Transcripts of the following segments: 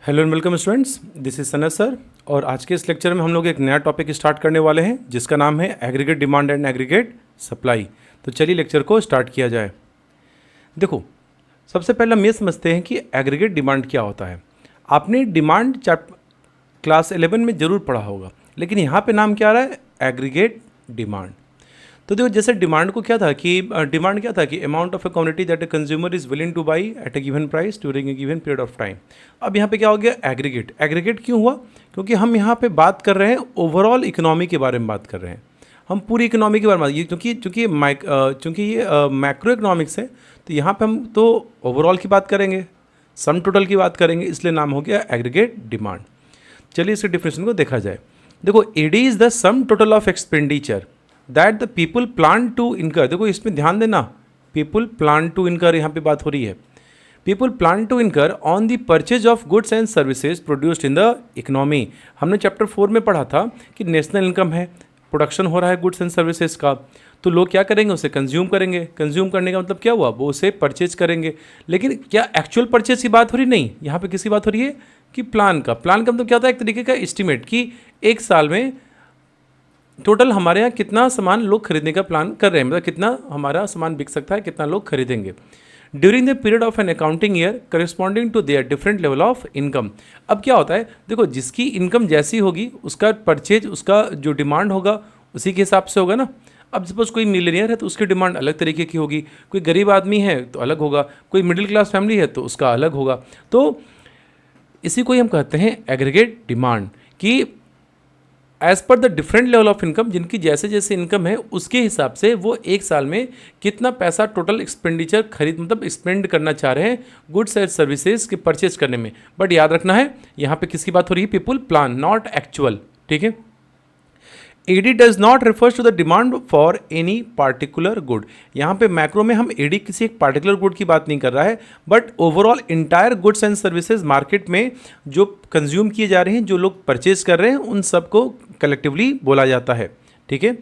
Hello and welcome students, this is Sanat sir. और आज के इस लेक्चर में हम लोग एक नया टॉपिक स्टार्ट करने वाले हैं जिसका नाम है aggregate demand and aggregate supply. तो चलिए लेक्चर को स्टार्ट किया जाए। देखो, सबसे पहले हम ये समझते हैं कि एग्रीगेट डिमांड क्या होता है। आपने डिमांड क्लास 11 में ज़रूर पढ़ा होगा, लेकिन यहाँ पे नाम क्या आ रहा है, एग्रीगेट डिमांड। तो देखो, जैसे डिमांड को क्या था कि डिमांड क्या था कि amount of a quantity that a consumer is willing to buy at a given price during a given period of time. अब यहाँ पे क्या हो गया, एग्रीगेट। एग्रीगेट क्यों हुआ? क्योंकि हम यहाँ पे बात कर रहे हैं ओवरऑल इकोनॉमी के बारे में बात कर रहे हैं, हम पूरी इकोनॉमी के बारे में चूँकि ये मैक्रो इकोनॉमिक्स है, तो यहाँ पे हम तो ओवरऑल की बात करेंगे, सम टोटल की बात करेंगे, इसलिए नाम हो गया एग्रीगेट डिमांड। चलिए इसके डिफिनेशन को देखा जाए। देखो, AD is the sum total of expenditure that the people plan to incur. देखो इसमें ध्यान देना, पीपल प्लान टू इनकर यहाँ पे बात हो रही है। People plan to incur on the purchase of goods and services produced in the economy. हमने चैप्टर 4 में पढ़ा था कि नेशनल इनकम है, प्रोडक्शन हो रहा है गुड्स एंड सर्विसेज का, तो लोग क्या करेंगे, उसे कंज्यूम करेंगे। कंज्यूम करने का मतलब क्या हुआ, वो उसे परचेज करेंगे। लेकिन क्या एक्चुअल परचेज की बात हो रही? नहीं, यहाँ पे किसी बात हो रही है कि प्लान का मतलब क्या होता है, एक तरीके का एस्टिमेट कि एक साल में टोटल हमारे यहाँ कितना सामान लोग खरीदने का प्लान कर रहे हैं, मतलब कितना हमारा सामान बिक सकता है, कितना लोग खरीदेंगे during the period of an accounting year corresponding to their different level of income. अब क्या होता है, देखो जिसकी इनकम जैसी होगी उसका परचेज, उसका जो डिमांड होगा उसी के हिसाब से होगा ना। अब सपोज कोई मिलियनियर है तो उसकी डिमांड अलग तरीके की होगी, कोई गरीब आदमी है तो अलग होगा, कोई मिडिल क्लास फैमिली है तो उसका अलग होगा। तो इसी को ही हम कहते हैं एग्रीगेट डिमांड, कि as per the different level of income, जिनकी जैसे जैसे इनकम है उसके हिसाब से वो एक साल में कितना पैसा टोटल एक्सपेंडिचर एक्सपेंड करना चाह रहे हैं गुड्स एंड सर्विसेज के परचेज करने में। बट याद रखना है यहाँ पे किसकी बात हो रही है, पीपल प्लान, नॉट एक्चुअल। ठीक है। AD does not refers to the demand for any particular good. यहाँ पे मैक्रो में हम एडी किसी एक पार्टिकुलर गुड की बात नहीं कर रहा है, but overall entire goods and services market में जो कंज्यूम किए जा रहे हैं, जो लोग परचेज कर रहे हैं, उन सबको कलेक्टिवली बोला जाता है। ठीक है।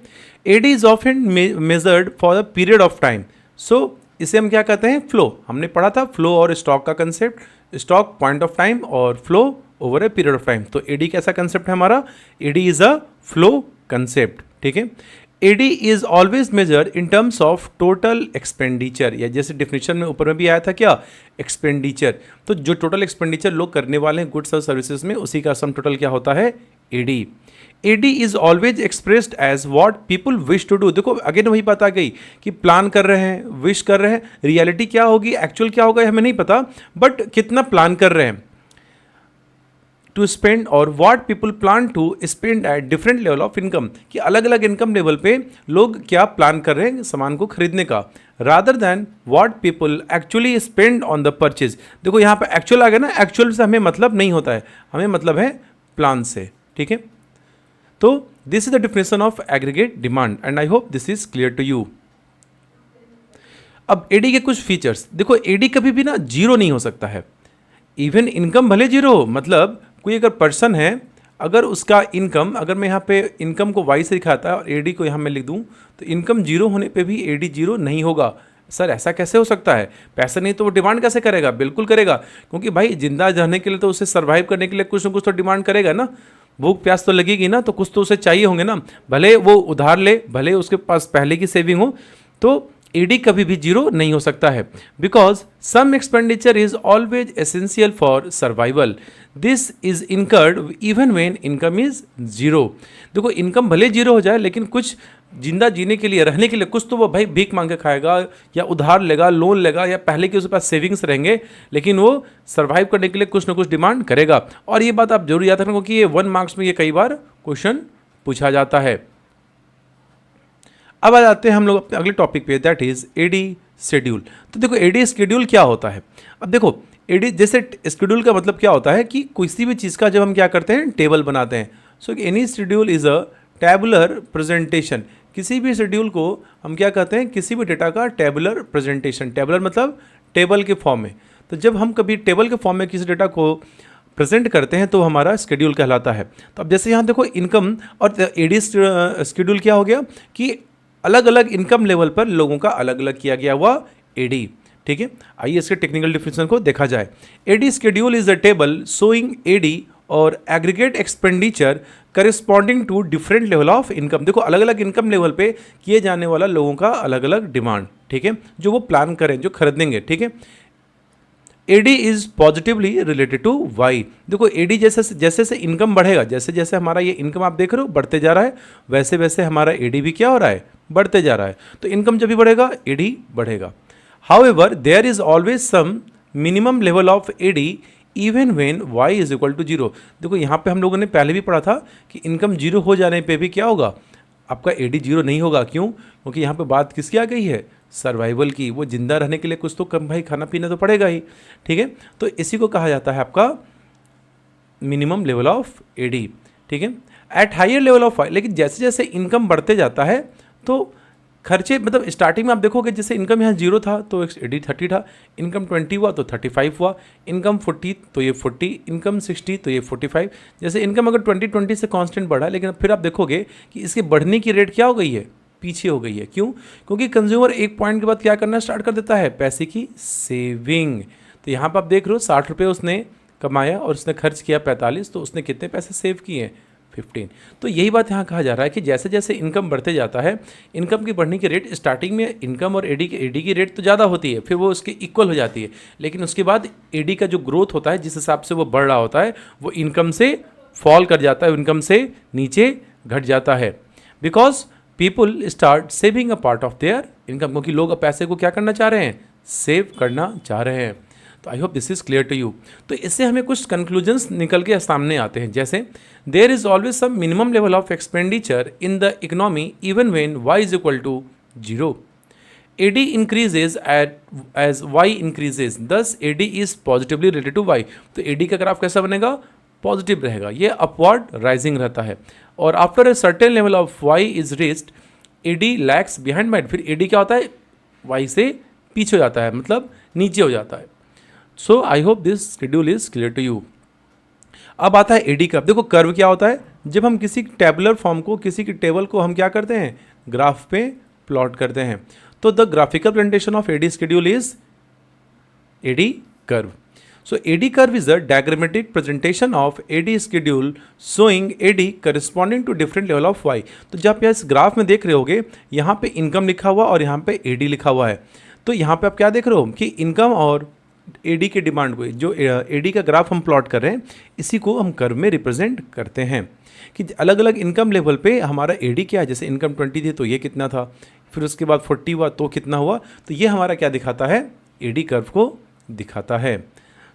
AD is often measured for the period of time. So इसे हम क्या कहते हैं, फ्लो। हमने पढ़ा था फ्लो और स्टॉक का concept, stock point of time और flow over a period of time. तो एडी कैसा कंसेप्ट है हमारा, AD is a flow concept. ठीक है। AD is always measure in terms of total expenditure, या जैसे डिफिनेशन में ऊपर में भी आया था क्या, एक्सपेंडिचर। तो जो टोटल एक्सपेंडिचर लोग करने वाले हैं गुड्स और सर्विसेज में, उसी का सम टोटल क्या होता है, AD. AD is always expressed as what people wish to do. देखो अगेन वही बात आ गई कि प्लान कर रहे हैं, विश कर रहे हैं, रियलिटी क्या होगी, एक्चुअल क्या होगा हमें नहीं पता, बट कितना प्लान कर रहे हैं टू स्पेंड, और what people plan to spend at different level of income, कि अलग अलग इनकम लेवल पे लोग क्या प्लान कर रहे हैं सामान को खरीदने का, rather than what people actually spend on the purchase. देखो यहाँ पे एक्चुअल आ गया ना, एक्चुअल से हमें मतलब नहीं होता है, हमें मतलब है प्लान से। ठीक है। तो this is the definition of aggregate demand and I hope this is clear to you. अब एडी के कुछ फीचर्स देखो, एडी कभी भी ना जीरो नहीं हो सकता है, इवन इनकम भले जीरो हो, मतलब कोई अगर पर्सन है, अगर उसका इनकम, अगर मैं यहाँ पे इनकम को वाई से दिखाता है और एडी को यहाँ मैं लिख दूँ, तो इनकम जीरो होने पे भी एडी जीरो नहीं होगा। सर ऐसा कैसे हो सकता है, पैसा नहीं तो वो डिमांड कैसे करेगा? बिल्कुल करेगा, क्योंकि भाई जिंदा रहने के लिए तो उसे सर्वाइव करने के लिए कुछ ना कुछ तो डिमांड करेगा ना, भूख प्यास तो लगेगी ना, तो कुछ तो उसे चाहिए होंगे ना, भले वो उधार ले, भले उसके पास पहले की सेविंग हो, तो एडी कभी भी जीरो नहीं हो सकता है। Because some expenditure is always essential for survival, this is incurred even when income is zero. देखो इनकम भले जीरो हो जाए, लेकिन कुछ जिंदा जीने के लिए, रहने के लिए कुछ तो वो भाई भीख मांग के खाएगा, या उधार लेगा, लोन लेगा, या पहले के उसके पास सेविंग्स रहेंगे, लेकिन वो सर्वाइव करने के लिए कुछ ना कुछ डिमांड करेगा। और ये बात आप जरूर याद रखना, क्योंकि ये 1 मार्क्स में ये कई बार क्वेश्चन पूछा जाता है। अब आ जाते हैं हम लोग अपने अगले टॉपिक पे, दैट इज एडी शेड्यूल। तो देखो एडी शेड्यूल क्या होता है। अब देखो एडी जैसे शेड्यूल का मतलब क्या होता है कि किसी भी चीज़ का जब हम क्या करते हैं, टेबल बनाते हैं। So any schedule is a tabular presentation. किसी भी शेड्यूल को हम क्या कहते हैं, किसी भी डेटा का टेबुलर प्रेजेंटेशन। टेबुलर मतलब टेबल के फॉर्म में। तो जब हम कभी टेबल के फॉर्म में किसी डेटा को प्रेजेंट करते हैं तो हमारा शेड्यूल कहलाता है। तो अब जैसे यहाँ देखो इनकम और एडी शेड्यूल क्या हो गया कि अलग अलग इनकम लेवल पर लोगों का अलग अलग किया गया हुआ एडी। ठीक है, आइए इसके टेक्निकल डिफिनेशन को देखा जाए। AD schedule is a table showing AD और aggregate expenditure corresponding to different level of income. देखो अलग अलग इनकम लेवल पे किए जाने वाला लोगों का अलग अलग डिमांड, ठीक है, जो वो प्लान करें, जो खरीदेंगे, ठीक है। AD is positively related to Y. देखो एडी जैसे जैसे इनकम बढ़ेगा, जैसे जैसे हमारा ये इनकम आप देख रहे हो बढ़ते जा रहा है, वैसे वैसे हमारा एडी भी क्या हो रहा है, बढ़ते जा रहा है। तो इनकम जब भी बढ़ेगा एडी बढ़ेगा। However there is always some minimum level of AD even when y is equal to zero. देखो यहाँ पे हम लोगों ने पहले भी पढ़ा था कि इनकम जीरो हो जाने पे भी क्या होगा, आपका एडी जीरो नहीं होगा। क्यों? क्योंकि यहाँ पे बात किसकी आ गई है, सर्वाइवल की। वो जिंदा रहने के लिए कुछ तो कम भाई खाना पीना तो पड़ेगा ही, ठीक है। तो इसी को कहा जाता है आपका मिनिमम लेवल ऑफ एडी, ठीक है। At higher level of Y, लेकिन जैसे जैसे इनकम बढ़ते जाता है तो खर्चे, मतलब स्टार्टिंग में आप देखोगे जैसे इनकम यहाँ जीरो था तो एडी 30 था, इनकम 20 हुआ तो 35 हुआ, इनकम 40 तो ये 40, इनकम 60 तो ये 45। जैसे इनकम अगर 20 से कांस्टेंट बढ़ा, लेकिन फिर आप देखोगे कि इसके बढ़ने की रेट क्या हो गई है, पीछे हो गई है। क्यों? क्योंकि कंज्यूमर एक पॉइंट के बाद क्या करना स्टार्ट कर देता है, पैसे की सेविंग। तो यहाँ पर आप देख रहे हो 60 रुपये उसने कमाया और उसने खर्च किया 45, तो उसने कितने पैसे सेव किए, 15। तो यही बात यहाँ कहा जा रहा है कि जैसे जैसे इनकम बढ़ते जाता है, इनकम की बढ़ने की रेट स्टार्टिंग में इनकम और एडी की रेट तो ज़्यादा होती है, फिर वो उसके इक्वल हो जाती है, लेकिन उसके बाद एडी का जो ग्रोथ होता है जिस हिसाब से वो बढ़ रहा होता है वो इनकम से फॉल कर जाता है, इनकम से नीचे घट जाता है। Because people start saving a part of their income, क्योंकि लोग अब पैसे को क्या करना चाह रहे हैं, सेव करना चाह रहे हैं। तो I hope this is clear to you. तो इससे हमें कुछ कंक्लूजन्स निकल के सामने आते हैं, जैसे there is always some minimum level of expenditure in the economy even when y is equal to zero. AD increases as y increases, thus AD is positively related to y। तो AD का graph कैसा बनेगा, positive रहेगा, ये upward rising रहता है। और after a certain level of y is reached AD lags behind y। फिर AD क्या होता है, y से पीछे हो जाता है, मतलब नीचे हो जाता है। So I hope this schedule is clear to you. अब आता है एडी कर्व। देखो कर्व क्या होता है, जब हम किसी टेबुलर फॉर्म को, किसी की टेबल को हम क्या करते हैं, ग्राफ पे प्लॉट करते हैं। तो the graphical presentation of AD schedule is AD curve. So AD curve is a diagrammatic presentation of AD schedule showing AD corresponding to different level of Y. तो जब आप इस ग्राफ में देख रहे होगे, यहाँ पे इनकम लिखा हुआ और यहाँ पे एडी लिखा हुआ है। तो यहाँ पे आप क्या देख रहे हो कि इनकम और एडी के डिमांड को, जो एडी का ग्राफ हम प्लॉट कर रहे हैं, इसी को हम कर्व में रिप्रेजेंट करते हैं कि अलग अलग इनकम लेवल पे हमारा एडी क्या है। जैसे इनकम 20 थी तो ये कितना था, फिर उसके बाद 40 हुआ तो कितना हुआ। तो ये हमारा क्या दिखाता है, एडी कर्व को दिखाता है।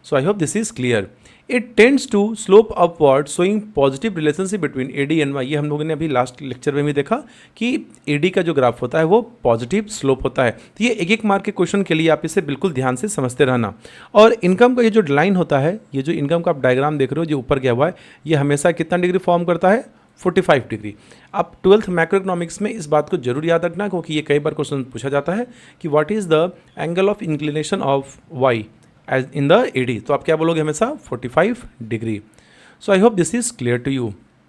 So I hope this is clear. It tends to slope upward showing positive relationship between AD and Y. ये हम लोगों ने अभी लास्ट लेक्चर में भी देखा कि एडी का जो ग्राफ होता है वो पॉजिटिव स्लोप होता है। तो ये एक एक मार्क के क्वेश्चन के लिए आप इसे बिल्कुल ध्यान से समझते रहना। और इनकम का ये जो लाइन होता है, ये जो इनकम का आप डायग्राम देख रहे हो जो ऊपर गया हुआ है, ये हमेशा कितना डिग्री फॉर्म करता है, 45 डिग्री। आप 12th मैक्रो इकोनॉमिक्स में इस बात को जरूर याद रखना, क्योंकि ये कई बार क्वेश्चन पूछा जाता है कि what is the angle of inclination of Y as in the AD. तो आप क्या बोलोगे, हमेशा 45 degree. So I hope this is clear to you.